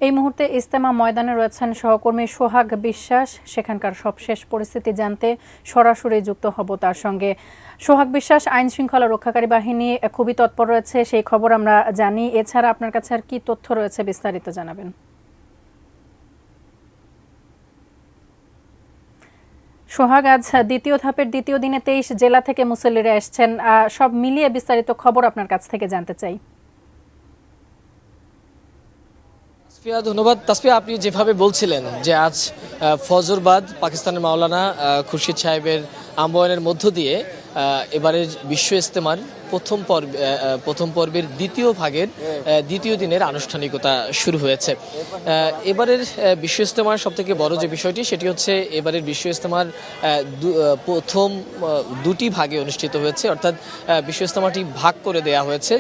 এই মুহূর্তে ইজতেমা ময়দানে রয়েছেন সহকর্মী সোহাগ বিশ্বাস। সেখানকার সবশেষ পরিস্থিতি জানতে সরাসরি যুক্ত হব তার সঙ্গে। সোহাগ বিশ্বাস, আইন শৃঙ্খলা রক্ষাকারী বাহিনী খুবই তৎপর রয়েছে, সেই খবর আমরা জানি। এছাড়া আপনার কাছে আর কি তথ্য রয়েছে বিস্তারিত জানাবেন। সোহাগ, আজ দ্বিতীয় ধাপের দ্বিতীয় দিনে 23 জেলা থেকে মুসল্লিরা এসছেন, সব মিলিয়ে বিস্তারিত খবর আপনার কাছ থেকে জানতে চাই। ধন্যবাদ তাসফিয়া। আপনি যেভাবে বলছিলেন যে আজ ফজরবাদ পাকিস্তানের মাওলানা খুরশিদ সাহেবের আহ্বানের মধ্য দিয়ে এবারের বিশ্ব ইজতেমার প্রথম পর্বের দ্বিতীয় ভাগের দ্বিতীয় দিনের আনুষ্ঠানিকতা শুরু হয়েছে। এবারের বিশ্ব ইজতেমার সবথেকে বড় যে বিষয়টি সেটি হচ্ছে এবারের বিশ্ব ইজতেমার প্রথম দুটি ভাগে অনুষ্ঠিত হয়েছে, অর্থাৎ বিশ্ব ইজতেমাটি ভাগ করে দেয়া হয়েছে,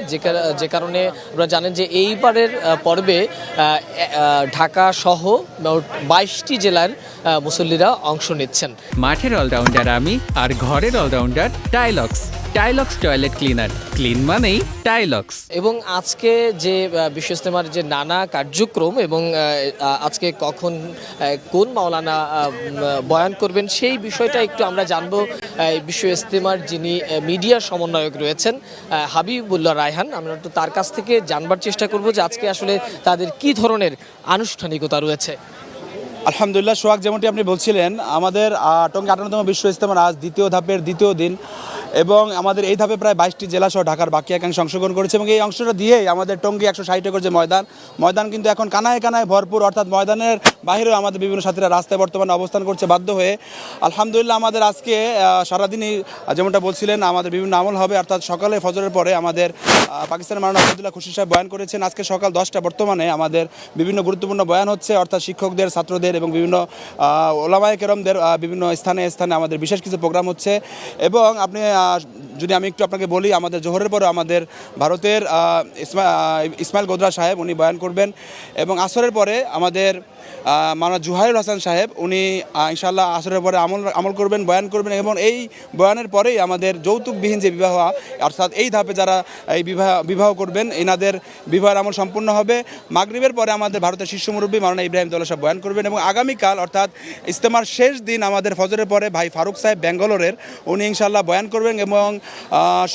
যে কারণে আমরা জানেন যে এইবারের পর্বে ঢাকা সহ 22টি জেলার মুসল্লিরা অংশ নিচ্ছেন। মাঠের অলরাউন্ডার আমি, আর ঘরের allrounder Tylex. Tylex toilet cleaner, clean মানেই টাইলক্স। এবং আজকে যে বিশ্ব ইজতেমার যে নানা কার্যক্রম এবং আজকে কখন কোন মাওলানা বয়ান করবেন সেই বিষয়টা একটু আমরা জানবো বিশ্ব ইজতেমার যিনি মিডিয়া সমন্বয়ক রয়েছেন হাবিবুল্লাহ রায়হান। আমরা একটু তার কাছ থেকে জানবার চেষ্টা করব যে আজকে আসলে তাদের কি ধরনের আনুষ্ঠানিকতা রয়েছে। আলহামদুলিল্লাহ সোহাগ, যেমনটি আপনি বলছিলেন, আমাদের টঙ্গী 58তম বিশ্ব ইজতেমার আজ দ্বিতীয় ধাপের দ্বিতীয় দিন এবং আমাদের এই ধাপে প্রায় 22টি জেলা সহ ঢাকার বাকি একাংশ অংশগ্রহণ করেছে এবং এই অংশটা দিয়েই আমাদের টঙ্গী 160 একর যে ময়দান কিন্তু এখন কানায় কানায় ভরপুর, অর্থাৎ ময়দানের বাইরেও আমাদের বিভিন্ন সাথীরা রাস্তায় বর্তমানে অবস্থান করছে বাধ্য হয়ে। আলহামদুলিল্লাহ আমাদের আজকে সারাদিনই যেমনটা বলছিলেন আমাদের বিভিন্ন আমল হবে, অর্থাৎ সকালে ফজরের পরে আমাদের পাকিস্তানের মাওলানা আব্দুল্লাহ খুরশিদ সাহেব বয়ান করেছেন। আজকে সকাল 10টা বর্তমানে আমাদের বিভিন্ন গুরুত্বপূর্ণ বয়ান হচ্ছে, অর্থাৎ শিক্ষকদের, ছাত্রদের এবং বিভিন্ন ওলামায়ে কেরামদের বিভিন্ন স্থানে আমাদের বিশেষ কিছু প্রোগ্রাম হচ্ছে। এবং আপনি যদি আমি একটু আপনাকে বলি, আমাদের জোহরের পরে আমাদের ভারতের ইসমাইল গোদরা সাহেব উনি বয়ান করবেন এবং আসরের পরে আমাদের মাওলানা জুহাইরুল হাসান সাহেব উনি ইনশাআল্লাহ আসরের পরে আমল করবেন, বয়ান করবেন এবং এই বয়ানের পরেই আমাদের যৌতুকবিহীন যে বিবাহ, অর্থাৎ এই ধাপে যারা এই বিবাহ করবেন এনাদের বিবাহের আমল সম্পূর্ণ হবে। মাগরিবের পরে আমাদের ভারতের শীর্ষ মুরব্বী মাওলানা ইব্রাহিম দৌলা সাহেব বয়ান করবেন এবং আগামীকাল অর্থাৎ ইজতেমার শেষ দিন আমাদের ফজরের পরে ভাই ফারুক সাহেব ব্যাঙ্গালোরের উনি ইনশাআল্লাহ বয়ান করবেন এবং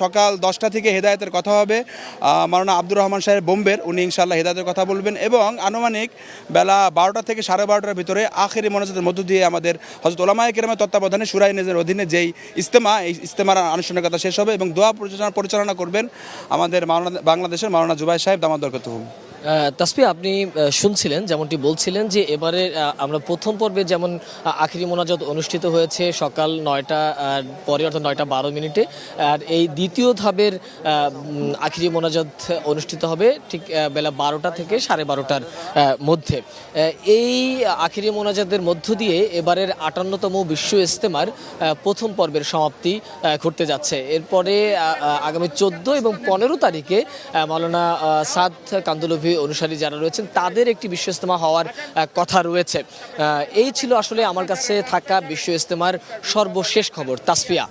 সকাল 10টা থেকে হেদায়েতের কথা হবে। মাওলানা আব্দুর রহমান সাহেব বোম্বের উনি ইনশাআল্লাহ হেদায়েতের কথা বলবেন এবং আনুমানিক বেলা 12টা থেকে 12:30টার ভিতরে আখেরি মোনাজাতের মধ্য দিয়ে আমাদের হযরত উলামায়ে কেরামের তত্ত্বাবধানে শুরায়ে নেজের অধীনে যেই এই ইজতেমার আনুষ্ঠানিকতা শেষ হবে এবং দোয়া পরিচালনা করবেন আমাদের বাংলাদেশের মাওলানা জুবাইর সাহেব দামাত বরকতুহু। তাসফিয়া, আপনি শুনছিলেন যেমনটি বলছিলেন যে এবারে আমরা প্রথম পর্বে যেমন আখিরি মোনাজাত অনুষ্ঠিত হয়েছে সকাল 9টা পরে, অর্থাৎ 9:12 আর এই দ্বিতীয় ধাপের আখিরি মোনাজাত অনুষ্ঠিত হবে ঠিক বেলা 12টা থেকে 12:30টার মধ্যে। এই আখিরি মোনাজাতের মধ্য দিয়ে এবারের 58তম বিশ্ব ইজতেমার প্রথম পর্বের সমাপ্তি ঘটতে যাচ্ছে। এরপরে আগামী 14 এবং 15 তারিখে মাওলানা সাদ কান্দুলভি অনুসারী যারা রয়েছেন তাদের একটি বিশ্ব ইজতেমা হওয়ার কথা রয়েছে। এই ছিল আসলে আমার কাছে থাকা বিশ্ব ইজতেমার সর্বশেষ খবর। তাসফিয়া।